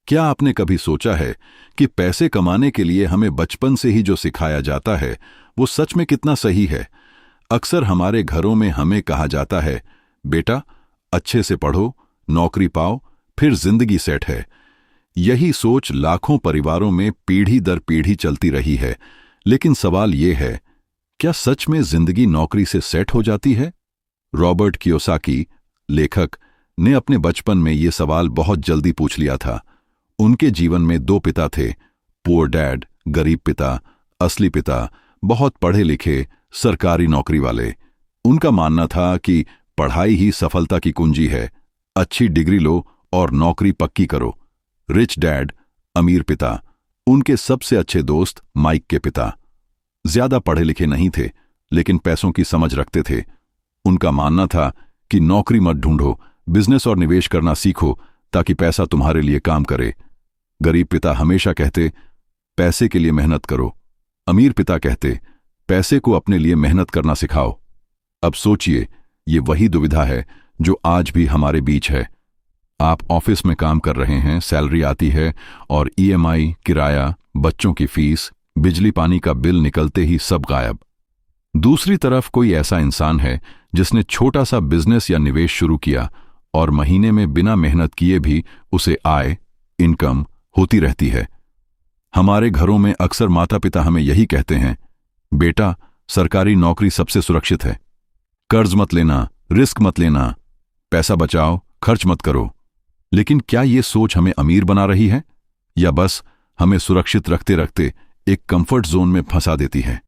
क्या आपने कभी सोचा है कि पैसे कमाने के लिए हमें बचपन से ही जो सिखाया जाता है वो सच में कितना सही है? अक्सर हमारे घरों में हमें कहा जाता है, बेटा अच्छे से पढ़ो, नौकरी पाओ, फिर जिंदगी सेट है। यही सोच लाखों परिवारों में पीढ़ी दर पीढ़ी चलती रही है। लेकिन सवाल ये है, क्या सच में जिंदगी नौकरी से सेट हो जाती है? रॉबर्ट कियोसाकी, लेखक, ने अपने बचपन में ये सवाल बहुत जल्दी पूछ लिया था। उनके जीवन में दो पिता थे, पुअर डैड, गरीब पिता, असली पिता, बहुत पढ़े लिखे, सरकारी नौकरी वाले। उनका मानना था कि पढ़ाई ही सफलता की कुंजी है, अच्छी डिग्री लो और नौकरी पक्की करो। रिच डैड, अमीर पिता, उनके सबसे अच्छे दोस्त माइक के पिता, ज्यादा पढ़े लिखे नहीं थे लेकिन पैसों की समझ रखते थे। उनका मानना था कि नौकरी मत ढूंढो, बिजनेस और निवेश करना सीखो ताकि पैसा तुम्हारे लिए काम करे। गरीब पिता हमेशा कहते, पैसे के लिए मेहनत करो। अमीर पिता कहते, पैसे को अपने लिए मेहनत करना सिखाओ। अब सोचिए, ये वही दुविधा है जो आज भी हमारे बीच है। आप ऑफिस में काम कर रहे हैं, सैलरी आती है और ईएमआई, किराया, बच्चों की फीस, बिजली पानी का बिल निकलते ही सब गायब। दूसरी तरफ कोई ऐसा इंसान है जिसने छोटा सा बिजनेस या निवेश शुरू किया और महीने में बिना मेहनत किए भी उसे आय, इनकम होती रहती है। हमारे घरों में अक्सर माता पिता हमें यही कहते हैं, बेटा सरकारी नौकरी सबसे सुरक्षित है, कर्ज मत लेना, रिस्क मत लेना, पैसा बचाओ, खर्च मत करो। लेकिन क्या ये सोच हमें अमीर बना रही है या बस हमें सुरक्षित रखते रखते एक कंफर्ट जोन में फंसा देती है?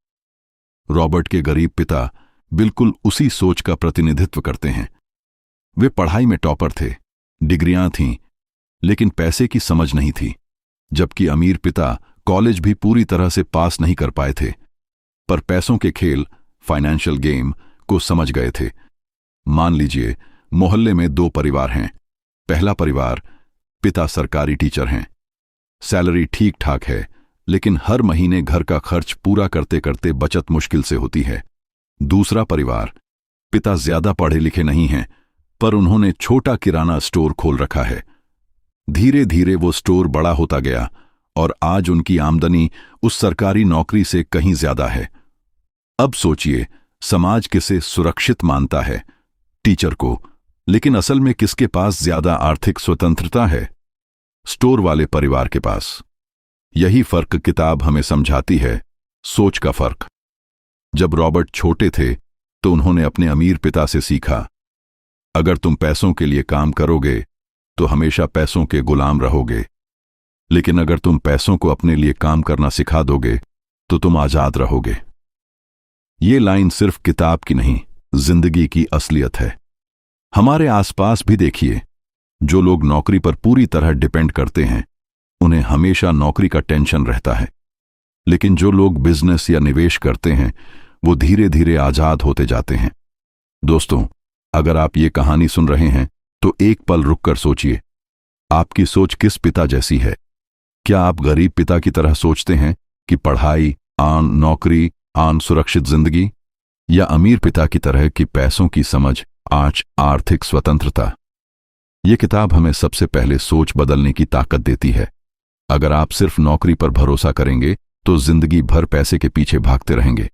रॉबर्ट के गरीब पिता बिल्कुल उसी सोच का प्रतिनिधित्व करते हैं। वे पढ़ाई में टॉपर थे, डिग्रियां थीं, लेकिन पैसे की समझ नहीं थी। जबकि अमीर पिता कॉलेज भी पूरी तरह से पास नहीं कर पाए थे, पर पैसों के खेल, फाइनेंशियल गेम को समझ गए थे। मान लीजिए मोहल्ले में दो परिवार हैं। पहला परिवार, पिता सरकारी टीचर हैं, सैलरी ठीक ठाक है, लेकिन हर महीने घर का खर्च पूरा करते करते बचत मुश्किल से होती है। दूसरा परिवार, पिता ज्यादा पढ़े लिखे नहीं हैं, पर उन्होंने छोटा किराना स्टोर खोल रखा है। धीरे धीरे वो स्टोर बड़ा होता गया और आज उनकी आमदनी उस सरकारी नौकरी से कहीं ज्यादा है। अब सोचिए, समाज किसे सुरक्षित मानता है? टीचर को। लेकिन असल में किसके पास ज्यादा आर्थिक स्वतंत्रता है? स्टोर वाले परिवार के पास। यही फर्क किताब हमें समझाती है, सोच का फर्क। जब रॉबर्ट छोटे थे तो उन्होंने अपने अमीर पिता से सीखा, अगर तुम पैसों के लिए काम करोगे तो हमेशा पैसों के गुलाम रहोगे, लेकिन अगर तुम पैसों को अपने लिए काम करना सिखा दोगे तो तुम आजाद रहोगे। ये लाइन सिर्फ किताब की नहीं, जिंदगी की असलियत है। हमारे आसपास भी देखिए, जो लोग नौकरी पर पूरी तरह डिपेंड करते हैं उन्हें हमेशा नौकरी का टेंशन रहता है, लेकिन जो लोग बिजनेस या निवेश करते हैं वो धीरे धीरे आजाद होते जाते हैं। दोस्तों, अगर आप ये कहानी सुन रहे हैं तो एक पल रुककर सोचिए, आपकी सोच किस पिता जैसी है? क्या आप गरीब पिता की तरह सोचते हैं कि पढ़ाई आन, नौकरी आन, सुरक्षित जिंदगी, या अमीर पिता की तरह कि पैसों की समझ, आज आर्थिक स्वतंत्रता? यह किताब हमें सबसे पहले सोच बदलने की ताकत देती है। अगर आप सिर्फ नौकरी पर भरोसा करेंगे तो जिंदगी भर पैसे के पीछे भागते रहेंगे,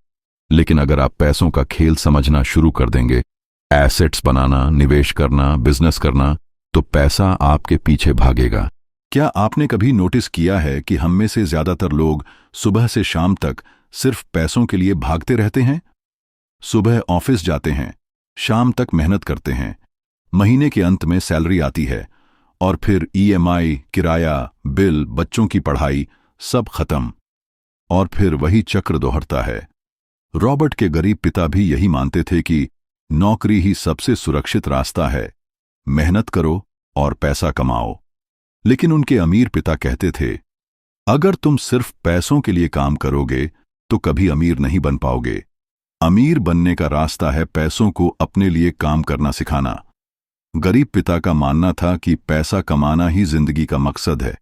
लेकिन अगर आप पैसों का खेल समझना शुरू कर देंगे, एसेट्स बनाना, निवेश करना, बिजनेस करना, तो पैसा आपके पीछे भागेगा। क्या आपने कभी नोटिस किया है कि हम में से ज्यादातर लोग सुबह से शाम तक सिर्फ पैसों के लिए भागते रहते हैं? सुबह ऑफिस जाते हैं, शाम तक मेहनत करते हैं, महीने के अंत में सैलरी आती है और फिर ईएमआई, किराया, बिल, बच्चों की पढ़ाई, सब खत्म। और फिर वही चक्र दोहरता है। रॉबर्ट के गरीब पिता भी यही मानते थे कि नौकरी ही सबसे सुरक्षित रास्ता है, मेहनत करो और पैसा कमाओ। लेकिन उनके अमीर पिता कहते थे, अगर तुम सिर्फ पैसों के लिए काम करोगे तो कभी अमीर नहीं बन पाओगे। अमीर बनने का रास्ता है पैसों को अपने लिए काम करना सिखाना। गरीब पिता का मानना था कि पैसा कमाना ही जिंदगी का मकसद है,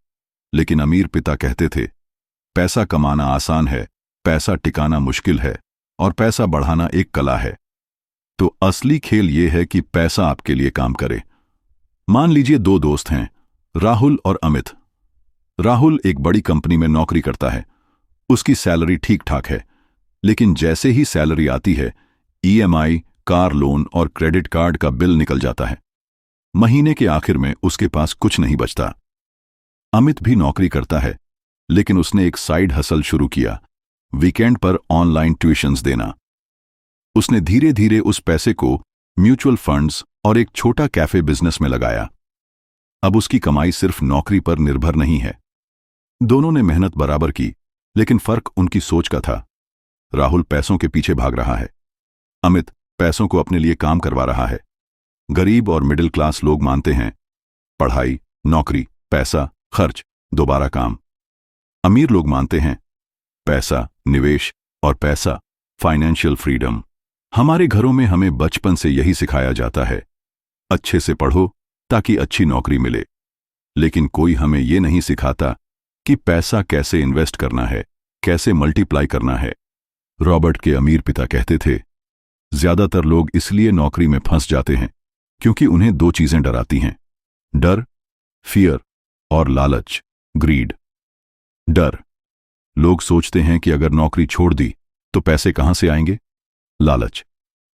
लेकिन अमीर पिता कहते थे, पैसा कमाना आसान है, पैसा टिकाना मुश्किल है और पैसा बढ़ाना एक कला है। तो असली खेल यह है कि पैसा आपके लिए काम करे। मान लीजिए दो दोस्त हैं, राहुल और अमित। राहुल एक बड़ी कंपनी में नौकरी करता है। उसकी सैलरी ठीक ठाक है, लेकिन जैसे ही सैलरी आती है, ईएमआई, कार लोन और क्रेडिट कार्ड का बिल निकल जाता है। महीने के आखिर में उसके पास कुछ नहीं बचता। अमित भी नौकरी करता है, लेकिन उसने एक साइड हसल शुरू किया, वीकेंड पर ऑनलाइन ट्यूशन्स देना। उसने धीरे धीरे उस पैसे को म्यूचुअल फंड्स और एक छोटा कैफे बिजनेस में लगाया। अब उसकी कमाई सिर्फ नौकरी पर निर्भर नहीं है। दोनों ने मेहनत बराबर की, लेकिन फर्क उनकी सोच का था। राहुल पैसों के पीछे भाग रहा है, अमित पैसों को अपने लिए काम करवा रहा है। गरीब और मिडिल क्लास लोग मानते हैं पढ़ाई, नौकरी, पैसा, खर्च, दोबारा काम। अमीर लोग मानते हैं पैसा, निवेश और पैसा, फाइनेंशियल फ्रीडम। हमारे घरों में हमें बचपन से यही सिखाया जाता है, अच्छे से पढ़ो ताकि अच्छी नौकरी मिले। लेकिन कोई हमें यह नहीं सिखाता कि पैसा कैसे इन्वेस्ट करना है, कैसे मल्टीप्लाई करना है। रॉबर्ट के अमीर पिता कहते थे, ज्यादातर लोग इसलिए नौकरी में फंस जाते हैं क्योंकि उन्हें दो चीजें डराती हैं, डर, फियर, और लालच, ग्रीड। डर, लोग सोचते हैं कि अगर नौकरी छोड़ दी तो पैसे कहां से आएंगे। लालच,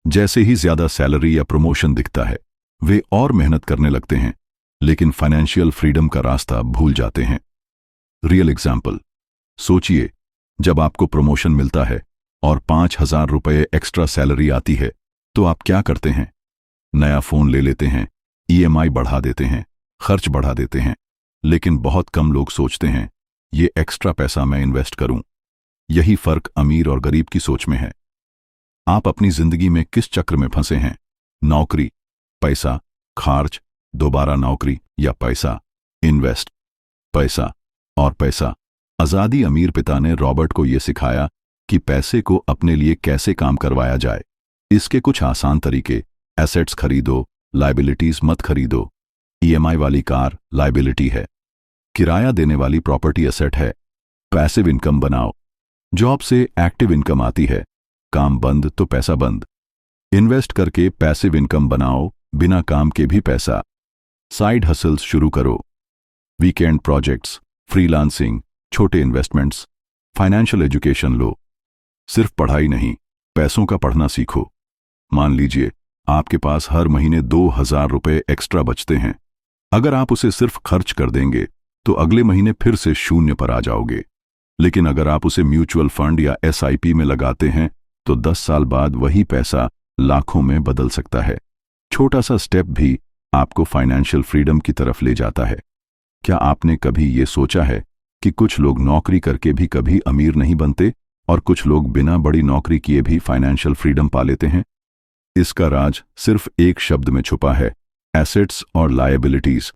जैसे ही ज्यादा सैलरी या प्रमोशन दिखता है, वे और मेहनत करने लगते हैं, लेकिन फाइनेंशियल फ्रीडम का रास्ता भूल जाते हैं। रियल एग्जाम्पल, सोचिए, जब आपको प्रमोशन मिलता है और 5,000 रुपये एक्स्ट्रा सैलरी आती है, तो आप क्या करते हैं? नया फोन ले लेते हैं, ईएमआई बढ़ा देते हैं, खर्च बढ़ा देते हैं। लेकिन बहुत कम लोग सोचते हैं, ये एक्स्ट्रा पैसा मैं इन्वेस्ट करूं। यही फर्क अमीर और गरीब की सोच में है। आप अपनी जिंदगी में किस चक्र में फंसे हैं? नौकरी, पैसा, खर्च, दोबारा नौकरी, या पैसा, इन्वेस्ट, पैसा और पैसा। आजादी अमीर पिता ने रॉबर्ट को यह सिखाया कि पैसे को अपने लिए कैसे काम करवाया जाए। इसके कुछ आसान तरीके, एसेट्स खरीदो, लायबिलिटीज मत खरीदो। ईएमआई वाली कार लायबिलिटी है, किराया देने वाली प्रॉपर्टी एसेट है। पैसिव इनकम बनाओ, जॉब से एक्टिव इनकम आती है, काम बंद तो पैसा बंद। इन्वेस्ट करके पैसिव इनकम बनाओ, बिना काम के भी पैसा। साइड हसल्स शुरू करो, वीकेंड प्रोजेक्ट्स, फ्रीलांसिंग, छोटे इन्वेस्टमेंट्स। फाइनेंशियल एजुकेशन लो, सिर्फ पढ़ाई नहीं, पैसों का पढ़ना सीखो। मान लीजिए आपके पास हर महीने 2,000 रुपये एक्स्ट्रा बचते हैं। अगर आप उसे सिर्फ खर्च कर देंगे तो अगले महीने फिर से शून्य पर आ जाओगे। लेकिन अगर आप उसे म्यूचुअल फंड या एसआईपी में लगाते हैं तो 10 साल बाद वही पैसा लाखों में बदल सकता है। छोटा सा स्टेप भी आपको फाइनेंशियल फ्रीडम की तरफ ले जाता है। क्या आपने कभी ये सोचा है कि कुछ लोग नौकरी करके भी कभी अमीर नहीं बनते और कुछ लोग बिना बड़ी नौकरी किए भी फाइनेंशियल फ्रीडम पा लेते हैं? इसका राज सिर्फ एक शब्द में छुपा है, एसेट्स और लायबिलिटीज।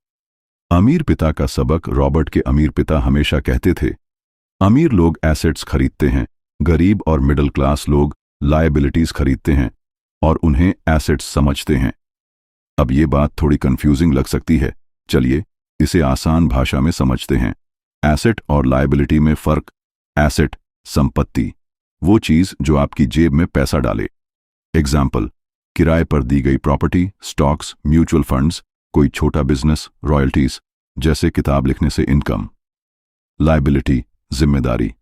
अमीर पिता का सबक रॉबर्ट के अमीर पिता हमेशा कहते थे, अमीर लोग एसेट्स खरीदते हैं, गरीब और मिडिल क्लास लोग लायबिलिटीज खरीदते हैं और उन्हें एसेट्स समझते हैं। अब ये बात थोड़ी कंफ्यूजिंग लग सकती है, चलिए इसे आसान भाषा में समझते हैं। एसेट और लायबिलिटी में फर्क। एसेट, संपत्ति, वो चीज जो आपकी जेब में पैसा डाले। एग्जाम्पल, किराए पर दी गई प्रॉपर्टी, स्टॉक्स, म्यूचुअल फंड्स, कोई छोटा बिजनेस, रॉयल्टीज, जैसे किताब लिखने से इनकम। लायबिलिटी, जिम्मेदारी,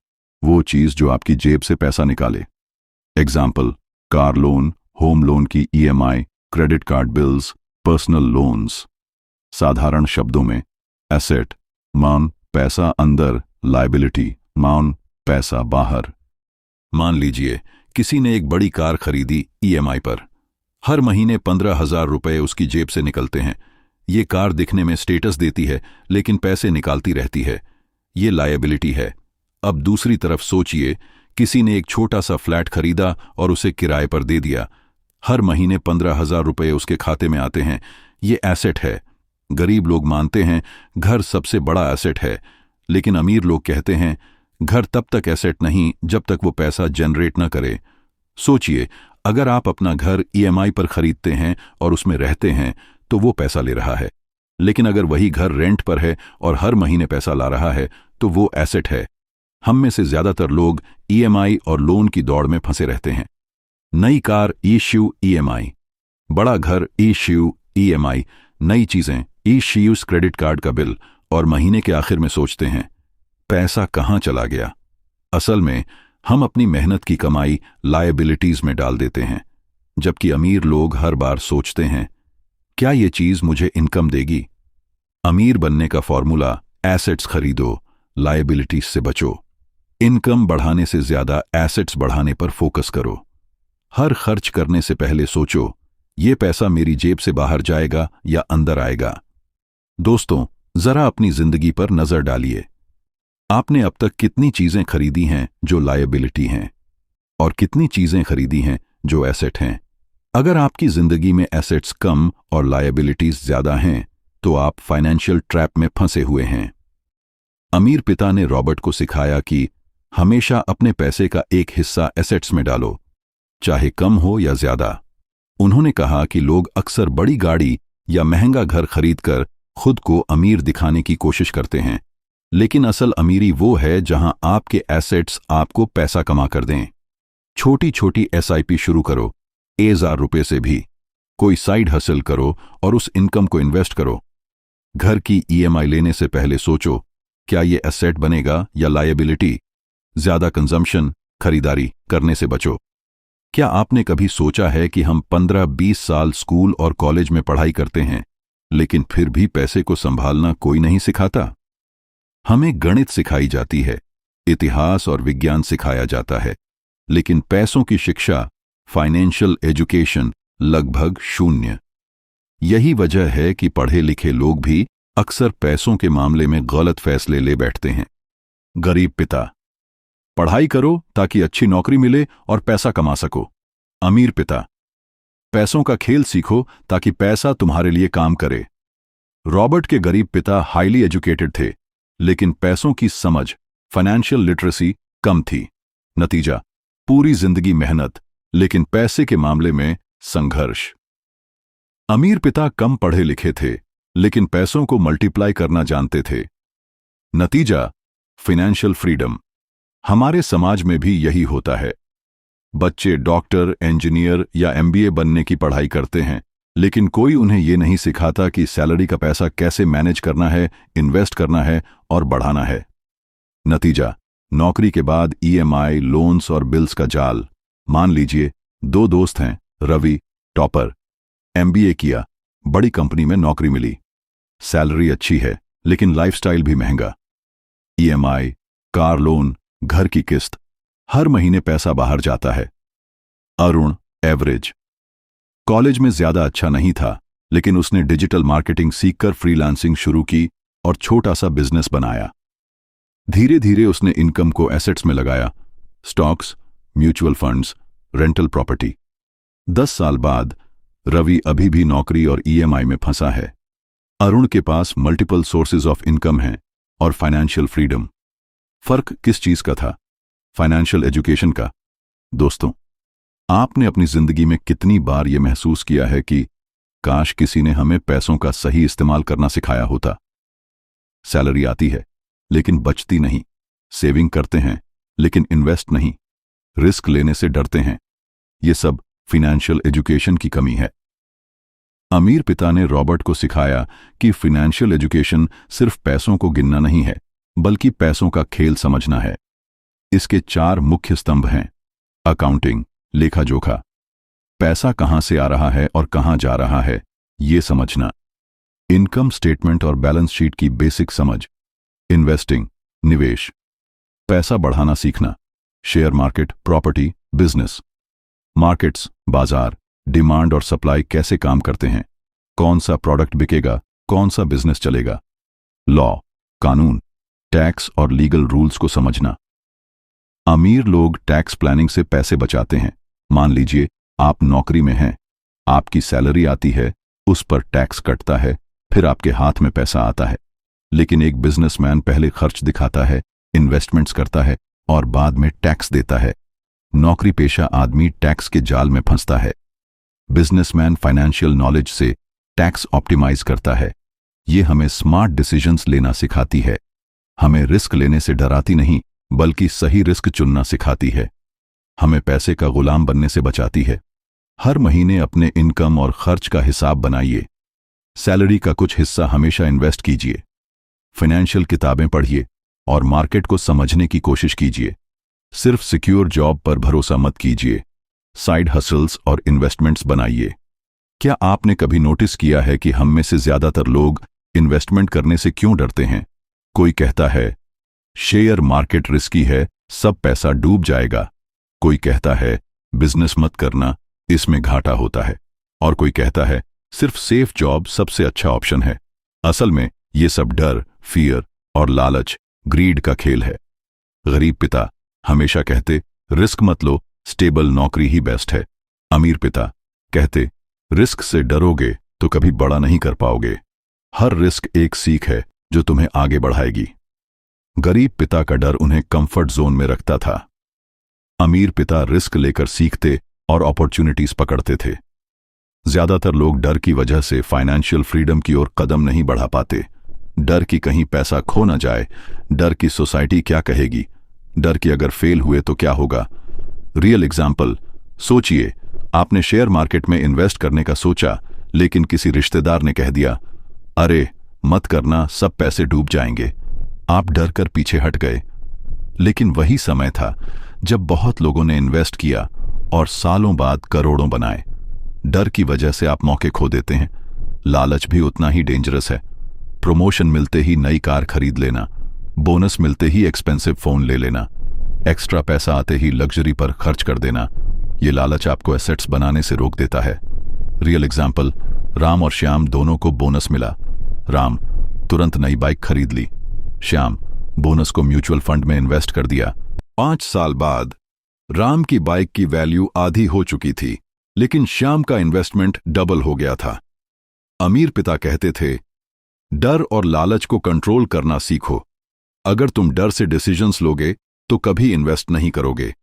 वो चीज जो आपकी जेब से पैसा निकाले। Example, car loan, home loan की EMI, credit card bills, personal loans. साधारण शब्दों में, एसेट मान पैसा अंदर, लायबिलिटी मान पैसा बाहर। मान लीजिए किसी ने एक बड़ी कार खरीदी ईएमआई पर। हर महीने 15,000 रुपये उसकी जेब से निकलते हैं। ये कार दिखने में स्टेटस देती है, लेकिन पैसे निकालती रहती है। ये लायबिलिटी है। अब दूसरी तरफ सोचिए, किसी ने एक छोटा सा फ्लैट खरीदा और उसे किराए पर दे दिया। हर महीने 15,000 रुपये उसके खाते में आते हैं। ये एसेट है। गरीब लोग मानते हैं घर सबसे बड़ा एसेट है, लेकिन अमीर लोग कहते हैं घर तब तक एसेट नहीं जब तक वो पैसा जनरेट न करे। सोचिए, अगर आप अपना घर ईएमआई पर खरीदते हैं और उसमें रहते हैं तो वो पैसा ले रहा है, लेकिन अगर वही घर रेंट पर है और हर महीने पैसा ला रहा है तो वो एसेट है। हम में से ज्यादातर लोग ईएमआई और लोन की दौड़ में फंसे रहते हैं। नई कार इश्यू ईएमआई, बड़ा घर इश्यू ईएमआई, नई चीजें इश्यूज क्रेडिट कार्ड का बिल और महीने के आखिर में सोचते हैं, पैसा कहाँ चला गया। असल में हम अपनी मेहनत की कमाई लायबिलिटीज में डाल देते हैं, जबकि अमीर लोग हर बार सोचते हैं, क्या ये चीज मुझे इनकम देगी। अमीर बनने का फॉर्मूला, एसेट्स खरीदो, लायबिलिटीज से बचो। इनकम बढ़ाने से ज्यादा एसेट्स बढ़ाने पर फोकस करो। हर खर्च करने से पहले सोचो, ये पैसा मेरी जेब से बाहर जाएगा या अंदर आएगा। दोस्तों, जरा अपनी जिंदगी पर नजर डालिए। आपने अब तक कितनी चीजें खरीदी हैं जो लायबिलिटी हैं और कितनी चीजें खरीदी हैं जो एसेट हैं। अगर आपकी जिंदगी में एसेट्स कम और लायबिलिटीज ज्यादा हैं तो आप फाइनेंशियल ट्रैप में फंसे हुए हैं। अमीर पिता ने रॉबर्ट को सिखाया कि हमेशा अपने पैसे का एक हिस्सा एसेट्स में डालो, चाहे कम हो या ज्यादा। उन्होंने कहा कि लोग अक्सर बड़ी गाड़ी या महंगा घर खरीदकर खुद को अमीर दिखाने की कोशिश करते हैं, लेकिन असल अमीरी वो है जहां आपके एसेट्स आपको पैसा कमा कर दें। छोटी छोटी एसआईपी शुरू करो, 1000 रुपये से भी। कोई साइड हसल करो और उस इनकम को इन्वेस्ट करो। घर की ईएमआई लेने से पहले सोचो, क्या ये एसेट बनेगा या लायबिलिटी। ज्यादा कंजम्पशन, खरीदारी करने से बचो। क्या आपने कभी सोचा है कि हम 15-20 साल स्कूल और कॉलेज में पढ़ाई करते हैं, लेकिन फिर भी पैसे को संभालना कोई नहीं सिखाता। हमें गणित सिखाई जाती है, इतिहास और विज्ञान सिखाया जाता है, लेकिन पैसों की शिक्षा, फाइनेंशियल एजुकेशन लगभग शून्य। यही वजह है कि पढ़े लिखे लोग भी अक्सर पैसों के मामले में गलत फैसले ले बैठते हैं। गरीब पिता, पढ़ाई करो ताकि अच्छी नौकरी मिले और पैसा कमा सको। अमीर पिता, पैसों का खेल सीखो ताकि पैसा तुम्हारे लिए काम करे। रॉबर्ट के गरीब पिता हाईली एजुकेटेड थे, लेकिन पैसों की समझ, फाइनेंशियल लिटरेसी कम थी। नतीजा, पूरी जिंदगी मेहनत, लेकिन पैसे के मामले में संघर्ष। अमीर पिता कम पढ़े लिखे थे, लेकिन पैसों को मल्टीप्लाई करना जानते थे। नतीजा, फाइनेंशियल फ्रीडम। हमारे समाज में भी यही होता है। बच्चे डॉक्टर, इंजीनियर या एमबीए बनने की पढ़ाई करते हैं, लेकिन कोई उन्हें यह नहीं सिखाता कि सैलरी का पैसा कैसे मैनेज करना है, इन्वेस्ट करना है और बढ़ाना है। नतीजा, नौकरी के बाद ईएमआई, लोन्स और बिल्स का जाल। मान लीजिए 2 दोस्त हैं, रवि टॉपर, एमबीए किया, बड़ी कंपनी में नौकरी मिली, सैलरी अच्छी है, लेकिन लाइफस्टाइल भी महंगा। ईएमआई, कार लोन, घर की किस्त, हर महीने पैसा बाहर जाता है। अरुण एवरेज, कॉलेज में ज्यादा अच्छा नहीं था, लेकिन उसने डिजिटल मार्केटिंग सीखकर फ्रीलांसिंग शुरू की और छोटा सा बिजनेस बनाया। धीरे धीरे उसने इनकम को एसेट्स में लगाया, stocks, mutual funds, rental property. 10 साल बाद रवि अभी भी नौकरी और ईएमआई में फंसा है। अरुण के पास मल्टीपल सोर्सेज ऑफ इनकम हैं और फाइनेंशियल फ्रीडम। फर्क किस चीज का था? फाइनेंशियल एजुकेशन का। दोस्तों, आपने अपनी जिंदगी में कितनी बार यह महसूस किया है कि काश किसी ने हमें पैसों का सही इस्तेमाल करना सिखाया होता। सैलरी आती है लेकिन बचती नहीं, सेविंग करते हैं लेकिन इन्वेस्ट नहीं, रिस्क लेने से डरते हैं। यह सब फाइनेंशियल एजुकेशन की कमी है। अमीर पिता ने रॉबर्ट को सिखाया कि फाइनेंशियल एजुकेशन सिर्फ पैसों को गिनना नहीं है, बल्कि पैसों का खेल समझना है। इसके 4 मुख्य स्तंभ हैं। अकाउंटिंग, लेखा जोखा, पैसा कहां से आ रहा है और कहां जा रहा है, ये समझना। इनकम स्टेटमेंट और बैलेंस शीट की बेसिक समझ। इन्वेस्टिंग, निवेश, पैसा बढ़ाना सीखना। Share market, property, business. Markets, बाजार, डिमांड और सप्लाई कैसे काम करते हैं, कौन सा प्रोडक्ट बिकेगा, कौन सा बिजनेस चलेगा। लॉ, कानून, टैक्स और लीगल रूल्स को समझना। अमीर लोग टैक्स प्लानिंग से पैसे बचाते हैं। मान लीजिए आप नौकरी में हैं, आपकी सैलरी आती है, उस पर टैक्स कटता है, फिर आपके हाथ में पैसा आता है। लेकिन एक बिजनेसमैन पहले खर्च दिखाता है, इन्वेस्टमेंट्स करता है और बाद में टैक्स देता है। नौकरी पेशा आदमी टैक्स के जाल में फंसता है। बिजनेसमैन फाइनेंशियल नॉलेज से टैक्स ऑप्टिमाइज करता है। ये हमें स्मार्ट डिसीजंस लेना सिखाती है। हमें रिस्क लेने से डराती नहीं, बल्कि सही रिस्क चुनना सिखाती है। हमें पैसे का गुलाम बनने से बचाती है। हर महीने अपने इनकम और खर्च का हिसाब बनाइए। सैलरी का कुछ हिस्सा हमेशा इन्वेस्ट कीजिए। फाइनेंशियल किताबें पढ़िए और मार्केट को समझने की कोशिश कीजिए। सिर्फ सिक्योर जॉब पर भरोसा मत कीजिए। साइड हसल्स और इन्वेस्टमेंट्स बनाइए। क्या आपने कभी नोटिस किया है कि हम में से ज्यादातर लोग इन्वेस्टमेंट करने से क्यों डरते हैं? कोई कहता है शेयर मार्केट रिस्की है, सब पैसा डूब जाएगा। कोई कहता है बिजनेस मत करना, इसमें घाटा होता है। और कोई कहता है सिर्फ सेफ जॉब सबसे अच्छा ऑप्शन है। असल में ये सब डर, फियर और लालच, ग्रीड का खेल है। गरीब पिता हमेशा कहते रिस्क मत लो, स्टेबल नौकरी ही बेस्ट है। अमीर पिता कहते रिस्क से डरोगे तो कभी बड़ा नहीं कर पाओगे। हर रिस्क एक सीख है जो तुम्हें आगे बढ़ाएगी। गरीब पिता का डर उन्हें कंफर्ट जोन में रखता था। अमीर पिता रिस्क लेकर सीखते और अपॉर्चुनिटीज पकड़ते थे। ज्यादातर लोग डर की वजह से फाइनेंशियल फ्रीडम की ओर कदम नहीं बढ़ा पाते। डर कि कहीं पैसा खो न जाए, डर कि सोसाइटी क्या कहेगी, डर कि अगर फेल हुए तो क्या होगा। रियल एग्जाम्पल, सोचिए आपने शेयर मार्केट में इन्वेस्ट करने का सोचा, लेकिन किसी रिश्तेदार ने कह दिया अरे मत करना, सब पैसे डूब जाएंगे। आप डर कर पीछे हट गए। लेकिन वही समय था जब बहुत लोगों ने इन्वेस्ट किया और सालों बाद करोड़ों बनाए। डर की वजह से आप मौके खो देते हैं। लालच भी उतना ही डेंजरस है। प्रमोशन मिलते ही नई कार खरीद लेना, बोनस मिलते ही एक्सपेंसिव फोन ले लेना, एक्स्ट्रा पैसा आते ही लग्जरी पर खर्च कर देना, ये लालच आपको एसेट्स बनाने से रोक देता है। रियल एग्जाम्पल, राम और श्याम दोनों को बोनस मिला। राम तुरंत नई बाइक खरीद ली। श्याम बोनस को म्यूचुअल फंड में इन्वेस्ट कर दिया। 5 साल बाद राम की बाइक की वैल्यू आधी हो चुकी थी, लेकिन श्याम का इन्वेस्टमेंट डबल हो गया था। अमीर पिता कहते थे डर और लालच को कंट्रोल करना सीखो। अगर तुम डर से डिसीजंस लोगे तो कभी इन्वेस्ट नहीं करोगे,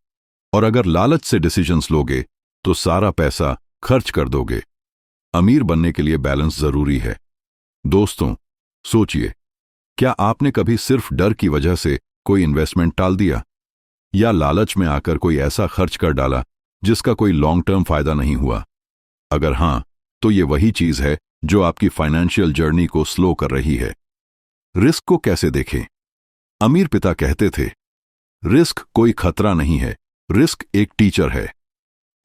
और अगर लालच से डिसीजंस लोगे तो सारा पैसा खर्च कर दोगे। अमीर बनने के लिए बैलेंस जरूरी है। दोस्तों, सोचिए, क्या आपने कभी सिर्फ डर की वजह से कोई इन्वेस्टमेंट टाल दिया, या लालच में आकर कोई ऐसा खर्च कर डाला जिसका कोई लॉन्ग टर्म फायदा नहीं हुआ? अगर हां, तो ये वही चीज है जो आपकी फाइनेंशियल जर्नी को स्लो कर रही है। रिस्क को कैसे देखें? अमीर पिता कहते थे रिस्क कोई खतरा नहीं है, रिस्क एक टीचर है।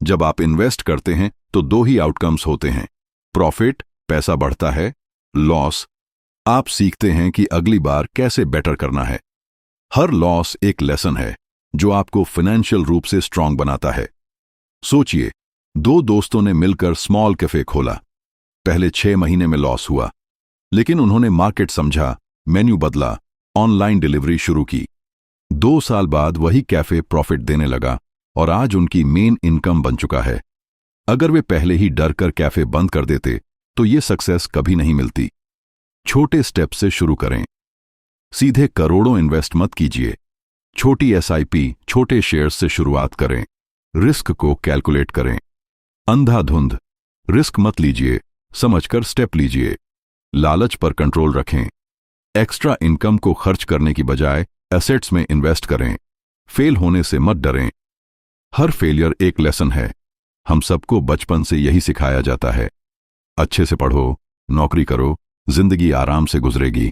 जब आप इन्वेस्ट करते हैं तो 2 ही आउटकम्स होते हैं, प्रॉफिट, पैसा बढ़ता है, लॉस, आप सीखते हैं कि अगली बार कैसे बेटर करना है। हर लॉस एक लेसन है जो आपको फाइनेंशियल रूप से स्ट्रांग बनाता है। सोचिए, 2 दोस्तों ने मिलकर स्मॉल कैफे खोला। पहले 6 महीने में लॉस हुआ, लेकिन उन्होंने मार्केट समझा, मेन्यू बदला, ऑनलाइन डिलीवरी शुरू की। 2 साल बाद वही कैफे प्रॉफिट देने लगा और आज उनकी मेन इनकम बन चुका है। अगर वे पहले ही डर कर कैफे बंद कर देते तो ये सक्सेस कभी नहीं मिलती। छोटे स्टेप से शुरू करें। सीधे करोड़ों इन्वेस्ट मत कीजिए। छोटी एसआईपी, छोटे शेयर्स से शुरुआत करें। रिस्क को कैलकुलेट करें। अंधाधुंध रिस्क मत लीजिए, समझकर स्टेप लीजिए। लालच पर कंट्रोल रखें। एक्स्ट्रा इनकम को खर्च करने की बजाय एसेट्स में इन्वेस्ट करें। फेल होने से मत डरें। हर फेलियर एक लेसन है। हम सबको बचपन से यही सिखाया जाता है, अच्छे से पढ़ो, नौकरी करो, जिंदगी आराम से गुजरेगी।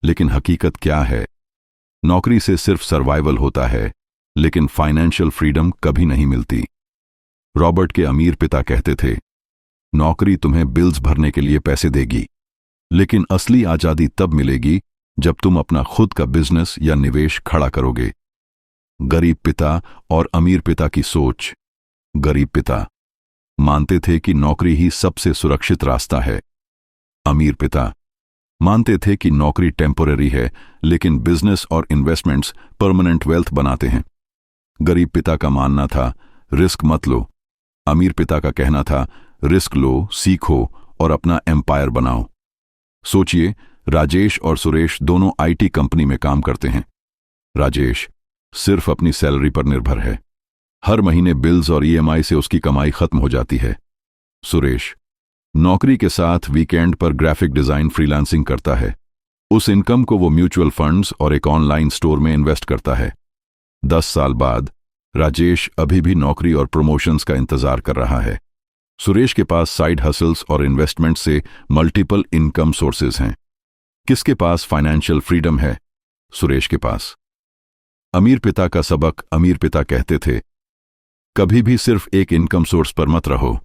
लेकिन हकीकत क्या है? नौकरी से सिर्फ सर्वाइवल होता है, लेकिन फाइनेंशियल फ्रीडम कभी नहीं मिलती। रॉबर्ट के अमीर पिता कहते थे नौकरी तुम्हें बिल्स भरने के लिए पैसे देगी, लेकिन असली आजादी तब मिलेगी जब तुम अपना खुद का बिजनेस या निवेश खड़ा करोगे। गरीब पिता और अमीर पिता की सोच। गरीब पिता मानते थे कि नौकरी ही सबसे सुरक्षित रास्ता है। अमीर पिता मानते थे कि नौकरी टेम्पोररी है, लेकिन बिजनेस और इन्वेस्टमेंट्स परमानेंट वेल्थ बनाते हैं। गरीब पिता का मानना था रिस्क मत लो। अमीर पिता का कहना था रिस्क लो, सीखो और अपना एम्पायर बनाओ। सोचिए, राजेश और सुरेश दोनों आईटी कंपनी में काम करते हैं। राजेश सिर्फ अपनी सैलरी पर निर्भर है। हर महीने बिल्स और ईएमआई से उसकी कमाई खत्म हो जाती है। सुरेश नौकरी के साथ वीकेंड पर ग्राफिक डिजाइन फ्रीलांसिंग करता है। उस इनकम को वो म्यूचुअल फंड्स और एक ऑनलाइन स्टोर में इन्वेस्ट करता है। 10 साल बाद राजेश अभी भी नौकरी और प्रमोशंस का इंतजार कर रहा है। सुरेश के पास साइड हसल्स और इन्वेस्टमेंट से मल्टीपल इनकम सोर्सेज हैं। किसके पास फाइनेंशियल फ्रीडम है? सुरेश के पास। अमीर पिता का सबक। अमीर पिता कहते थे, कभी भी सिर्फ एक इनकम सोर्स पर मत रहो।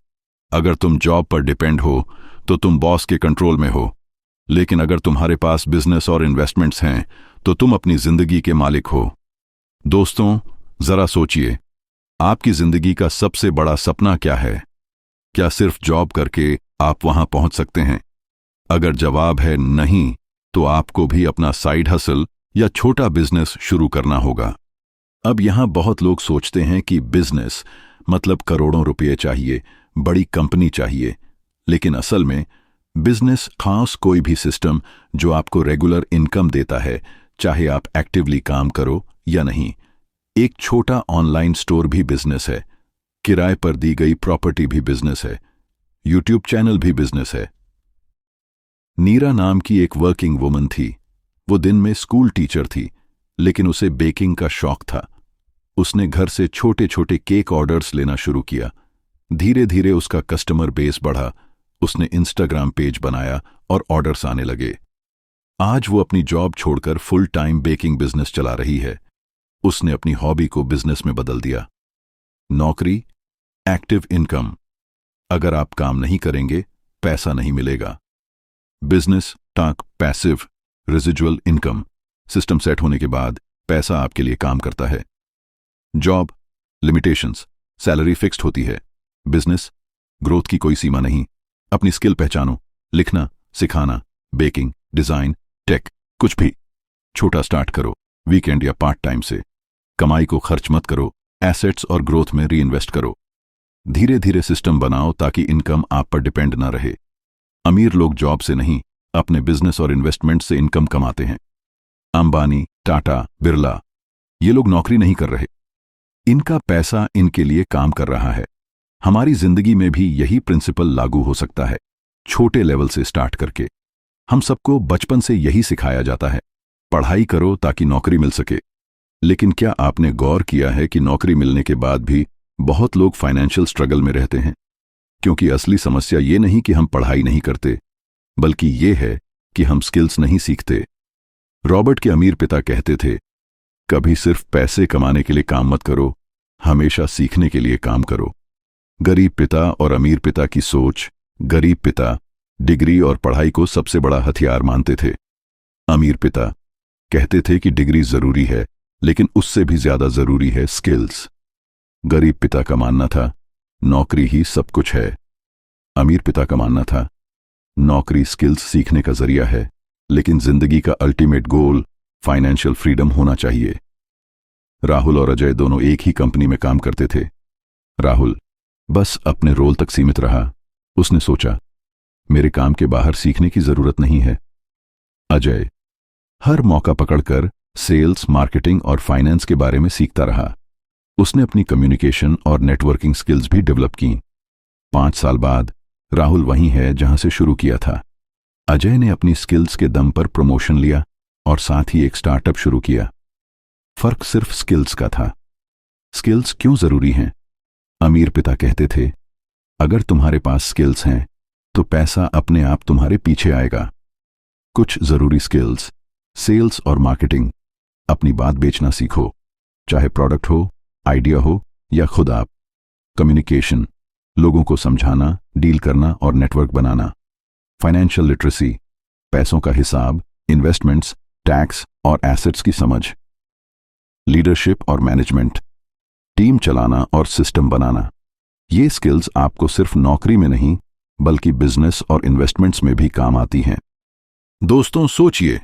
अगर तुम जॉब पर डिपेंड हो तो तुम बॉस के कंट्रोल में हो, लेकिन अगर तुम्हारे पास बिजनेस और इन्वेस्टमेंट्स हैं तो तुम अपनी जिंदगी के मालिक हो। दोस्तों, जरा सोचिए, आपकी जिंदगी का सबसे बड़ा सपना क्या है? क्या सिर्फ जॉब करके आप वहां पहुंच सकते हैं? अगर जवाब है नहीं, तो आपको भी अपना साइड हसल या छोटा बिजनेस शुरू करना होगा। अब यहां बहुत लोग सोचते हैं कि बिजनेस मतलब करोड़ों रुपए चाहिए, बड़ी कंपनी चाहिए, लेकिन असल में बिजनेस खास कोई भी सिस्टम जो आपको रेगुलर इनकम देता है, चाहे आप एक्टिवली काम करो या नहीं। एक छोटा ऑनलाइन स्टोर भी बिजनेस है, किराए पर दी गई प्रॉपर्टी भी बिजनेस है, यूट्यूब चैनल भी बिजनेस है। नीरा नाम की एक वर्किंग वुमन थी। वो दिन में स्कूल टीचर थी, लेकिन उसे बेकिंग का शौक था। उसने घर से छोटे छोटे केक ऑर्डर्स लेना शुरू किया। धीरे धीरे उसका कस्टमर बेस बढ़ा। उसने इंस्टाग्राम पेज बनाया और ऑर्डर्स आने लगे। आज वो अपनी जॉब छोड़कर फुल टाइम बेकिंग बिजनेस चला रही है। उसने अपनी हॉबी को बिजनेस में बदल दिया। नौकरी, एक्टिव इनकम। अगर आप काम नहीं करेंगे, पैसा नहीं मिलेगा। Business, passive residual income. System set होने के बाद पैसा आपके लिए काम करता है। जॉब, लिमिटेशंस, सैलरी फिक्स्ड होती है। बिजनेस, ग्रोथ की कोई सीमा नहीं। अपनी स्किल पहचानो, लिखना, सिखाना, बेकिंग, डिजाइन, टेक, कुछ भी। छोटा स्टार्ट करो, वीकेंड या पार्ट टाइम से। कमाई को खर्च मत करो, एसेट्स और ग्रोथ में रीइन्वेस्ट करो। धीरे धीरे सिस्टम बनाओ ताकि इनकम आप पर डिपेंड ना रहे। अमीर लोग जॉब से नहीं, अपने बिजनेस और इन्वेस्टमेंट से इनकम कमाते हैं। अंबानी, टाटा, बिरला, ये लोग नौकरी नहीं कर रहे। इनका पैसा इनके लिए काम कर रहा है। हमारी जिंदगी में भी यही प्रिंसिपल लागू हो सकता है, छोटे लेवल से स्टार्ट करके। हम सबको बचपन से यही सिखाया जाता है, पढ़ाई करो ताकि नौकरी मिल सके। लेकिन क्या आपने गौर किया है कि नौकरी मिलने के बाद भी बहुत लोग फाइनेंशियल स्ट्रगल में रहते हैं? क्योंकि असली समस्या ये नहीं कि हम पढ़ाई नहीं करते, बल्कि ये है कि हम स्किल्स नहीं सीखते। रॉबर्ट के अमीर पिता कहते थे, कभी सिर्फ पैसे कमाने के लिए काम मत करो, हमेशा सीखने के लिए काम करो। गरीब पिता और अमीर पिता की सोच। गरीब पिता डिग्री और पढ़ाई को सबसे बड़ा हथियार मानते थे। अमीर पिता कहते थे कि डिग्री जरूरी है, लेकिन उससे भी ज्यादा जरूरी है स्किल्स। गरीब पिता का मानना था, नौकरी ही सब कुछ है। अमीर पिता का मानना था, नौकरी स्किल्स सीखने का जरिया है, लेकिन जिंदगी का अल्टीमेट गोल फाइनेंशियल फ्रीडम होना चाहिए। राहुल और अजय दोनों एक ही कंपनी में काम करते थे। राहुल बस अपने रोल तक सीमित रहा। उसने सोचा, मेरे काम के बाहर सीखने की जरूरत नहीं है। अजय हर मौका पकड़कर सेल्स, मार्केटिंग और फाइनेंस के बारे में सीखता रहा। उसने अपनी कम्युनिकेशन और नेटवर्किंग स्किल्स भी डेवलप की। 5 साल बाद राहुल वहीं है जहां से शुरू किया था। अजय ने अपनी स्किल्स के दम पर प्रमोशन लिया और साथ ही एक स्टार्टअप शुरू किया। फर्क सिर्फ स्किल्स का था। स्किल्स क्यों जरूरी हैं? अमीर पिता कहते थे, अगर तुम्हारे पास स्किल्स हैं तो पैसा अपने आप तुम्हारे पीछे आएगा। कुछ जरूरी स्किल्स, सेल्स और मार्केटिंग। अपनी बात बेचना सीखो, चाहे प्रोडक्ट हो, आइडिया हो या खुद आप। कम्युनिकेशन, लोगों को समझाना, डील करना और नेटवर्क बनाना। फाइनेंशियल लिटरेसी, पैसों का हिसाब, इन्वेस्टमेंट्स, टैक्स और एसेट्स की समझ। लीडरशिप और मैनेजमेंट, टीम चलाना और सिस्टम बनाना। ये स्किल्स आपको सिर्फ नौकरी में नहीं, बल्कि बिजनेस और इन्वेस्टमेंट्स में भी काम आती हैं। दोस्तों, सोचिए,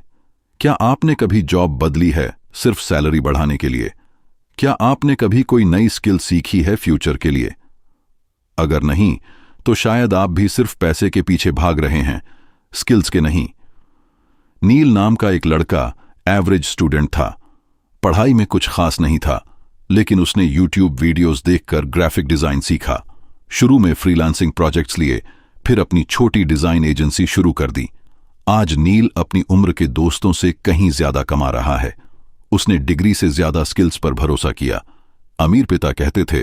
क्या आपने कभी जॉब बदली है सिर्फ सैलरी बढ़ाने के लिए? क्या आपने कभी कोई नई स्किल सीखी है फ्यूचर के लिए? अगर नहीं, तो शायद आप भी सिर्फ पैसे के पीछे भाग रहे हैं, स्किल्स के नहीं। नील नाम का एक लड़का एवरेज स्टूडेंट था। पढ़ाई में कुछ खास नहीं था, लेकिन उसने यूट्यूब वीडियोस देखकर ग्राफिक डिजाइन सीखा। शुरू में फ्रीलांसिंग प्रोजेक्ट्स लिए, फिर अपनी छोटी डिजाइन एजेंसी शुरू कर दी। आज नील अपनी उम्र के दोस्तों से कहीं ज्यादा कमा रहा है। उसने डिग्री से ज्यादा स्किल्स पर भरोसा किया। अमीर पिता कहते थे,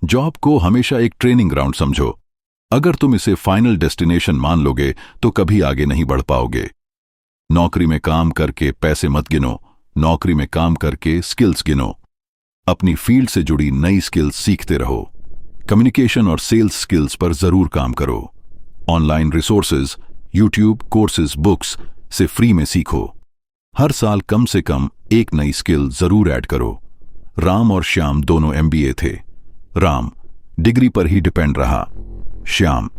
जॉब को हमेशा एक ट्रेनिंग ग्राउंड समझो। अगर तुम इसे फाइनल डेस्टिनेशन मान लोगे तो कभी आगे नहीं बढ़ पाओगे। नौकरी में काम करके पैसे मत गिनो, नौकरी में काम करके स्किल्स गिनो। अपनी फील्ड से जुड़ी नई स्किल्स सीखते रहो। कम्युनिकेशन और सेल्स स्किल्स पर जरूर काम करो। Online resources, YouTube courses, books से फ्री में सीखो। हर साल कम से कम एक नई स्किल जरूर ऐड करो। राम और श्याम दोनों एमबीए थे। राम डिग्री पर ही डिपेंड रहा। श्याम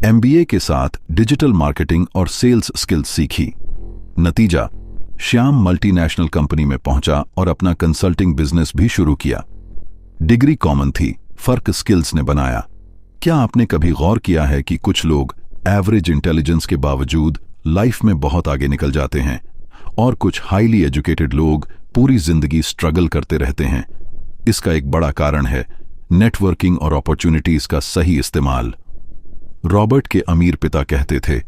एमबीए के साथ डिजिटल मार्केटिंग और सेल्स स्किल्स सीखी। नतीजा, श्याम मल्टीनेशनल कंपनी में पहुंचा और अपना कंसल्टिंग बिजनेस भी शुरू किया। डिग्री कॉमन थी, फर्क स्किल्स ने बनाया। क्या आपने कभी गौर किया है कि कुछ लोग एवरेज इंटेलिजेंस के बावजूद लाइफ में बहुत आगे निकल जाते हैं और कुछ हाईली एजुकेटेड लोग पूरी जिंदगी स्ट्रगल करते रहते हैं? इसका एक बड़ा कारण है नेटवर्किंग और अपॉर्चुनिटीज का सही इस्तेमाल। रॉबर्ट के अमीर पिता कहते थे,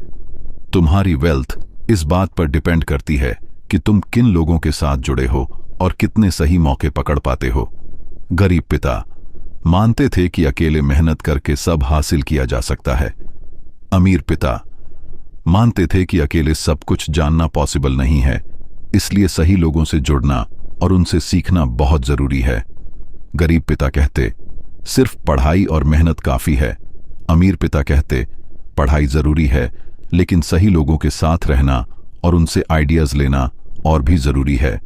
तुम्हारी वेल्थ इस बात पर डिपेंड करती है कि तुम किन लोगों के साथ जुड़े हो और कितने सही मौके पकड़ पाते हो। गरीब पिता मानते थे कि अकेले मेहनत करके सब हासिल किया जा सकता है। अमीर पिता मानते थे कि अकेले सब कुछ जानना पॉसिबल नहीं है, इसलिए सही लोगों से जुड़ना और उनसे सीखना बहुत जरूरी है। गरीब पिता कहते, सिर्फ पढ़ाई और मेहनत काफी है। अमीर पिता कहते, पढ़ाई जरूरी है, लेकिन सही लोगों के साथ रहना और उनसे आइडियाज लेना और भी जरूरी है।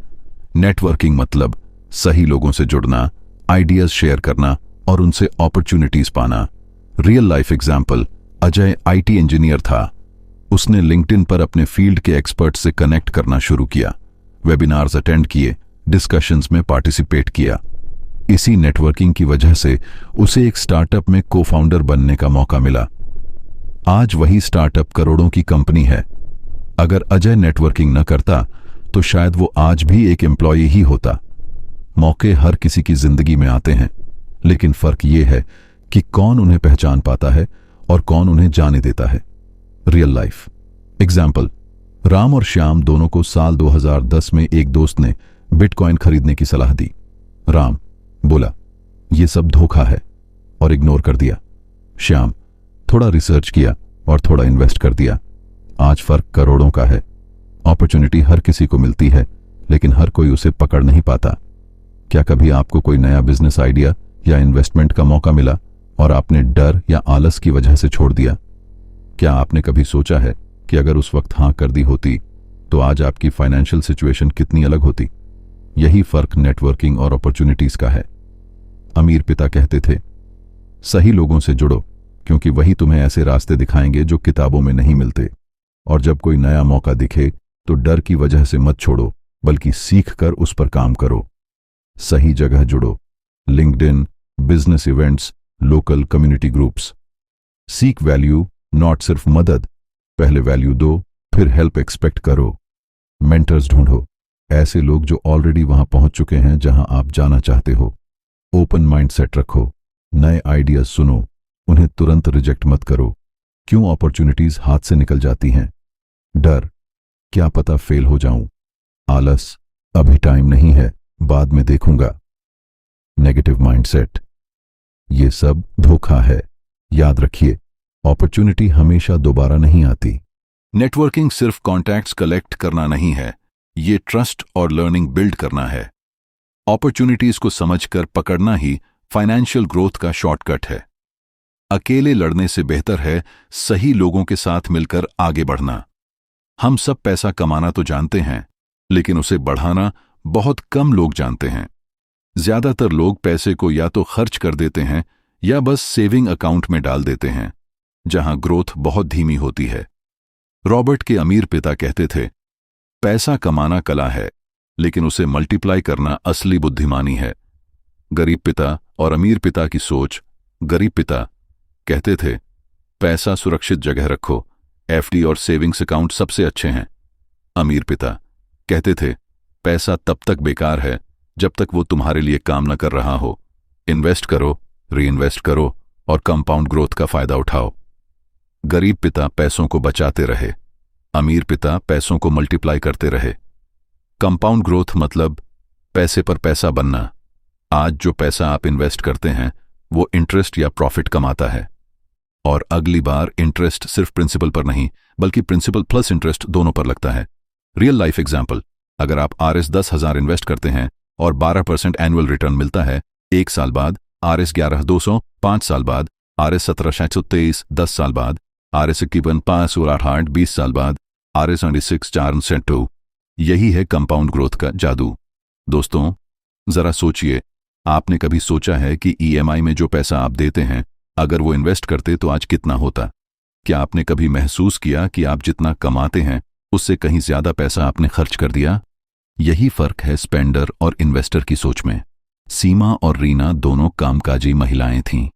नेटवर्किंग मतलब सही लोगों से जुड़ना, आइडियाज शेयर करना और उनसे अपॉर्चुनिटीज पाना। Real life example, Ajay IT engineer था। उसने लिंक्डइन पर अपने फील्ड के एक्सपर्ट से कनेक्ट करना शुरू किया, वेबिनार्स अटेंड किए, डिस्कशंस में पार्टिसिपेट किया। इसी नेटवर्किंग की वजह से उसे एक स्टार्टअप में को फाउंडर बनने का मौका मिला। आज वही स्टार्टअप करोड़ों की कंपनी है। अगर अजय नेटवर्किंग न करता तो शायद वो आज भी एक एम्प्लॉय ही होता। मौके हर किसी की जिंदगी में आते हैं, लेकिन फर्क ये है कि कौन उन्हें पहचान पाता है और कौन उन्हें जाने देता है। रियल लाइफ एग्जाम्पल, राम और श्याम दोनों को साल 2010 में एक दोस्त ने बिटकॉइन खरीदने की सलाह दी। राम बोला, यह सब धोखा है, और इग्नोर कर दिया। श्याम थोड़ा रिसर्च किया और थोड़ा इन्वेस्ट कर दिया। आज फर्क करोड़ों का है। अपॉर्चुनिटी हर किसी को मिलती है, लेकिन हर कोई उसे पकड़ नहीं पाता। क्या कभी आपको कोई नया बिजनेस आइडिया या इन्वेस्टमेंट का मौका मिला और आपने डर या आलस की वजह से छोड़ दिया? क्या आपने कभी सोचा है कि अगर उस वक्त हां कर दी होती तो आज आपकी फाइनेंशियल सिचुएशन कितनी अलग होती? यही फर्क नेटवर्किंग और अपॉर्चुनिटीज का है। अमीर पिता कहते थे, सही लोगों से जुड़ो, क्योंकि वही तुम्हें ऐसे रास्ते दिखाएंगे जो किताबों में नहीं मिलते। और जब कोई नया मौका दिखे तो डर की वजह से मत छोड़ो, बल्कि सीख कर उस पर काम करो। सही जगह जुड़ो, LinkedIn, business events, local community groups. Seek value, not सिर्फ मदद। पहले वैल्यू दो, फिर हेल्प एक्सपेक्ट करो। मेंटर्स ढूंढो, ऐसे लोग जो ऑलरेडी वहां पहुंच चुके हैं जहां आप जाना चाहते हो। ओपन माइंडसेट रखो, नए आइडियाज सुनो, उन्हें तुरंत रिजेक्ट मत करो। क्यों अपॉर्चुनिटीज हाथ से निकल जाती हैं? डर, क्या पता फेल हो जाऊं। आलस, अभी टाइम नहीं है, बाद में देखूंगा। नेगेटिव माइंडसेट, ये सब धोखा है। याद रखिए, अपॉर्चुनिटी हमेशा दोबारा नहीं आती। नेटवर्किंग सिर्फ कॉन्टैक्ट्स कलेक्ट करना नहीं है, ये ट्रस्ट और लर्निंग बिल्ड करना है। अपॉर्चुनिटीज को समझकर पकड़ना ही फाइनेंशियल ग्रोथ का शॉर्टकट है। अकेले लड़ने से बेहतर है सही लोगों के साथ मिलकर आगे बढ़ना। हम सब पैसा कमाना तो जानते हैं, लेकिन उसे बढ़ाना बहुत कम लोग जानते हैं। ज्यादातर लोग पैसे को या तो खर्च कर देते हैं या बस सेविंग अकाउंट में डाल देते हैं, जहां ग्रोथ बहुत धीमी होती है। रॉबर्ट के अमीर पिता कहते थे, पैसा कमाना कला है, लेकिन उसे मल्टीप्लाई करना असली बुद्धिमानी है। गरीब पिता और अमीर पिता की सोच। गरीब पिता कहते थे, पैसा सुरक्षित जगह रखो, एफडी और सेविंग्स अकाउंट सबसे अच्छे हैं। अमीर पिता कहते थे, पैसा तब तक बेकार है जब तक वो तुम्हारे लिए काम न कर रहा हो। इन्वेस्ट करो, री इन्वेस्ट करो और कंपाउंड ग्रोथ का फायदा उठाओ। गरीब पिता पैसों को बचाते रहे, अमीर पिता पैसों को मल्टीप्लाई करते रहे। कंपाउंड ग्रोथ मतलब पैसे पर पैसा बनना। आज जो पैसा आप इन्वेस्ट करते हैं वो इंटरेस्ट या प्रॉफिट कमाता है, और अगली बार इंटरेस्ट सिर्फ प्रिंसिपल पर नहीं बल्कि प्रिंसिपल प्लस इंटरेस्ट दोनों पर लगता है। रियल लाइफ एग्जाम्पल, अगर आप RS 10,000 इन्वेस्ट करते हैं और 12% एनुअल रिटर्न मिलता है 1 साल बाद, RS 11,200 5 साल बाद, RS 17,723 10 साल बाद, RS 51,568 20 साल बाद, RS 96,402, यही है कंपाउंड ग्रोथ का जादू। दोस्तों, जरा सोचिए, आपने कभी सोचा है कि EMI में जो पैसा आप देते हैं, अगर वो इन्वेस्ट करते तो आज कितना होता? क्या आपने कभी महसूस किया कि आप जितना कमाते हैं उससे कहीं ज्यादा पैसा आपने खर्च कर दिया? यही फर्क है स्पेंडर और इन्वेस्टर की सोच में। सीमा और रीना दोनों कामकाजी महिलाएं थीं।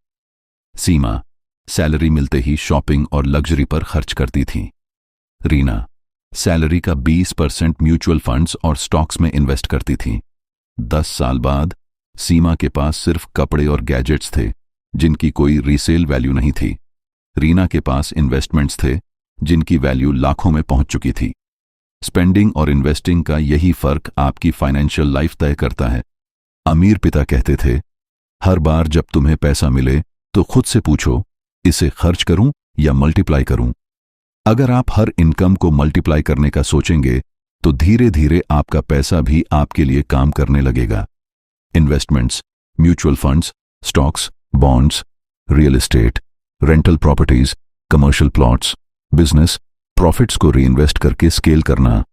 सीमा सैलरी मिलते ही शॉपिंग और लग्जरी पर खर्च करती थी। रीना सैलरी का 20% म्यूचुअल फंड्स और स्टॉक्स में इन्वेस्ट करती थी। 10 साल बाद सीमा के पास सिर्फ कपड़े और गैजेट्स थे जिनकी कोई रीसेल वैल्यू नहीं थी। रीना के पास इन्वेस्टमेंट्स थे जिनकी वैल्यू लाखों में पहुंच चुकी थी। स्पेंडिंग और इन्वेस्टिंग का यही फर्क आपकी फाइनेंशियल लाइफ तय करता है। अमीर पिता कहते थे, हर बार जब तुम्हें पैसा मिले तो खुद से पूछो, इसे खर्च करूं या मल्टीप्लाई करूं? अगर आप हर इनकम को मल्टीप्लाई करने का सोचेंगे तो धीरे धीरे आपका पैसा भी आपके लिए काम करने लगेगा। Investments, mutual funds, stocks, bonds, real estate, rental properties, commercial plots, business, profits को रीइन्वेस्ट करके स्केल करना,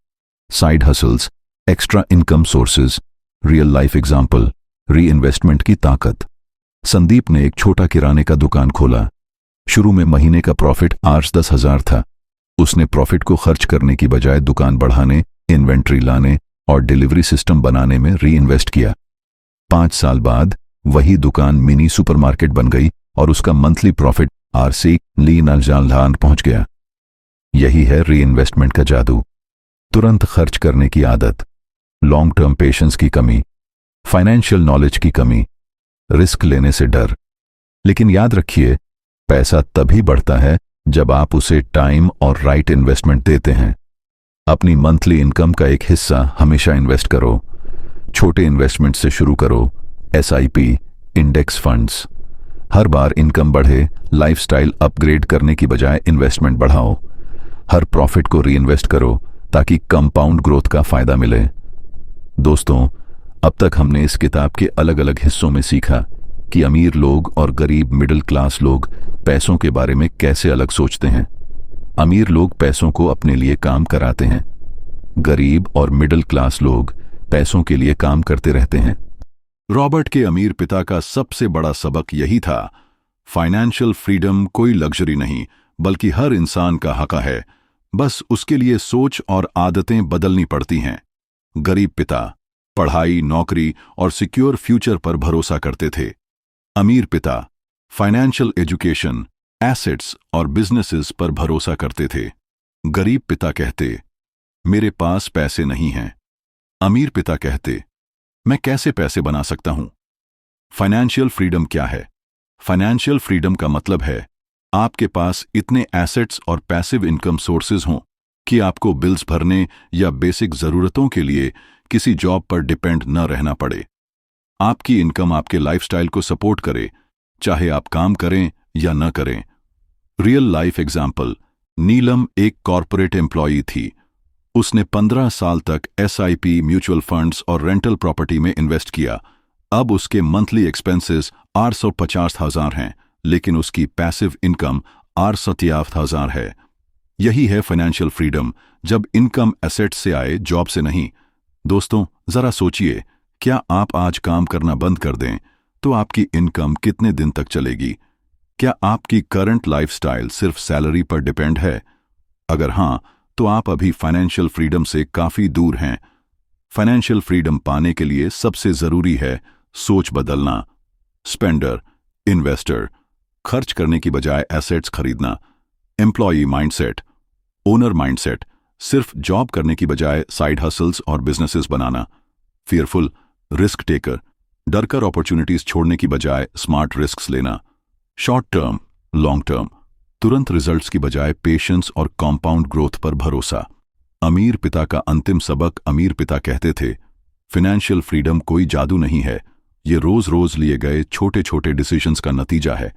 side hustles, extra income sources, real life example, reinvestment की ताकत। संदीप ने एक छोटा किराने का दुकान खोला। शुरू में महीने का प्रॉफिट आज 10,000 था। उसने प्रॉफिट को खर्च करने की बजाय दुकान बढ़ाने, इन्वेंट्री लाने और डिलीवरी सिस्टम बनाने में री-इन्वेस्ट किया। 5 साल बाद वही दुकान मिनी सुपरमार्केट बन गई और उसका मंथली प्रॉफिट RC लीन पहुंच गया। यही है री-इन्वेस्टमेंट का जादू। तुरंत खर्च करने की आदत, लॉन्ग टर्म पेशेंस की कमी, फाइनेंशियल नॉलेज की कमी, रिस्क लेने से डर। लेकिन याद रखिए, पैसा तभी बढ़ता है जब आप उसे टाइम और राइट इन्वेस्टमेंट देते हैं। अपनी मंथली इनकम का एक हिस्सा हमेशा इन्वेस्ट करो। छोटे इन्वेस्टमेंट से शुरू करो, SIP, इंडेक्स फंड्स। हर बार इनकम बढ़े, लाइफस्टाइल अपग्रेड करने की बजाय इन्वेस्टमेंट बढ़ाओ। हर प्रॉफिट को रीइन्वेस्ट करो ताकि कंपाउंड ग्रोथ का फायदा मिले। दोस्तों, अब तक हमने इस किताब के अलग अलग हिस्सों में सीखा कि अमीर लोग और गरीब मिडिल क्लास लोग पैसों के बारे में कैसे अलग सोचते हैं। अमीर लोग पैसों को अपने लिए काम कराते हैं, गरीब और मिडिल क्लास लोग पैसों के लिए काम करते रहते हैं। रॉबर्ट के अमीर पिता का सबसे बड़ा सबक यही था, फाइनेंशियल फ्रीडम कोई लग्जरी नहीं बल्कि हर इंसान का हक है, बस उसके लिए सोच और आदतें बदलनी पड़ती हैं। गरीब पिता पढ़ाई, नौकरी और सिक्योर फ्यूचर पर भरोसा करते थे। अमीर पिता फाइनेंशियल एजुकेशन, एसेट्स और बिजनेसेस पर भरोसा करते थे। गरीब पिता कहते, मेरे पास पैसे नहीं हैं। अमीर पिता कहते, मैं कैसे पैसे बना सकता हूं? फाइनेंशियल फ्रीडम क्या है? फाइनेंशियल फ्रीडम का मतलब है आपके पास इतने एसेट्स और पैसिव इनकम सोर्सेज हों कि आपको बिल्स भरने या बेसिक जरूरतों के लिए किसी जॉब पर डिपेंड न रहना पड़े। आपकी इनकम आपके लाइफस्टाइल को सपोर्ट करे, चाहे आप काम करें या न करें। रियल लाइफ एग्जाम्पल, नीलम एक कॉरपोरेट एम्प्लॉई थी। उसने 15 साल तक SIP, म्यूचुअल फंड्स और रेंटल प्रॉपर्टी में इन्वेस्ट किया। अब उसके मंथली एक्सपेंसेस 850,000 हैं, लेकिन उसकी पैसिव इनकम 87,000 है। यही है फाइनेंशियल फ्रीडम, जब इनकम एसेट से आए, जॉब से नहीं। दोस्तों, जरा सोचिए, क्या आप आज काम करना बंद कर दें तो आपकी इनकम कितने दिन तक चलेगी? क्या आपकी करंट लाइफस्टाइल सिर्फ सैलरी पर डिपेंड है? अगर हां, तो आप अभी फाइनेंशियल फ्रीडम से काफी दूर हैं। फाइनेंशियल फ्रीडम पाने के लिए सबसे जरूरी है सोच बदलना। स्पेंडर, इन्वेस्टर, खर्च करने की बजाय एसेट्स खरीदना। एम्प्लॉई माइंडसेट, ओनर माइंडसेट, सिर्फ जॉब करने की बजाय साइड हसल्स और बिजनेसेस बनाना। फियरफुल, रिस्क टेकर, डर कर अपॉर्चुनिटीज छोड़ने की बजाय स्मार्ट रिस्क्स लेना। शॉर्ट टर्म, लॉन्ग टर्म, तुरंत रिजल्ट्स की बजाय पेशेंस और कंपाउंड ग्रोथ पर भरोसा। अमीर पिता का अंतिम सबक, अमीर पिता कहते थे, फाइनेंशियल फ्रीडम कोई जादू नहीं है, ये रोज रोज लिए गए छोटे छोटे डिसीजंस का नतीजा है।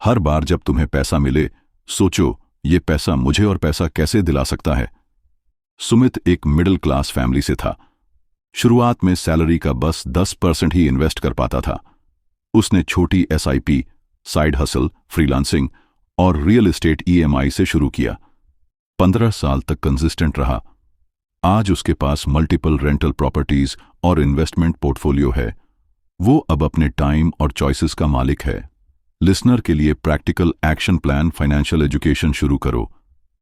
हर बार जब तुम्हें पैसा मिले, सोचो, ये पैसा मुझे और पैसा कैसे दिला सकता है। सुमित एक मिडिल क्लास फैमिली से था। शुरुआत में सैलरी का बस 10% ही इन्वेस्ट कर पाता था। उसने छोटी एसआईपी, साइड हसल, फ्रीलांसिंग और रियल एस्टेट ईएमआई से शुरू किया। 15 साल तक कंसिस्टेंट रहा। आज उसके पास मल्टीपल रेंटल प्रॉपर्टीज और इन्वेस्टमेंट पोर्टफोलियो है। वो अब अपने टाइम और चॉइसेस का मालिक है। लिसनर के लिए practical action plan, financial education शुरू करो।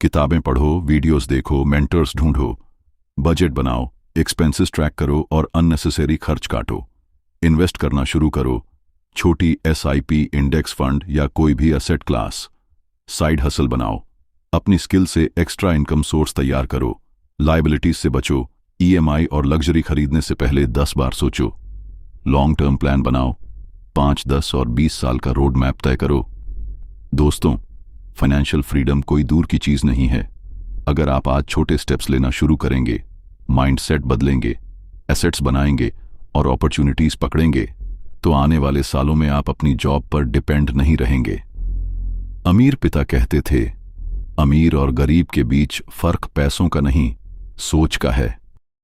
किताबें पढ़ो, वीडियोस देखो, मेंटर्स ढूंढो। बजट बनाओ, एक्सपेंसेस ट्रैक करो और अननेसेसरी खर्च काटो। इन्वेस्ट करना शुरू करो, छोटी एसआईपी, इंडेक्स फंड या कोई भी एसेट क्लास। साइड हसल बनाओ, अपनी स्किल से एक्स्ट्रा इनकम सोर्स तैयार करो। लायबिलिटीज से बचो, ईएमआई और लग्जरी खरीदने से पहले 10 बार सोचो। लॉन्ग टर्म प्लान बनाओ, 5, 10 और 20 साल का रोड मैप तय करो। दोस्तों, फाइनेंशियल फ्रीडम कोई दूर की चीज नहीं है। अगर आप आज छोटे स्टेप्स लेना शुरू करेंगे, माइंडसेट बदलेंगे, एसेट्स बनाएंगे और अपॉर्चुनिटीज पकड़ेंगे, तो आने वाले सालों में आप अपनी जॉब पर डिपेंड नहीं रहेंगे। अमीर पिता कहते थे, अमीर और गरीब के बीच फर्क पैसों का नहीं, सोच का है।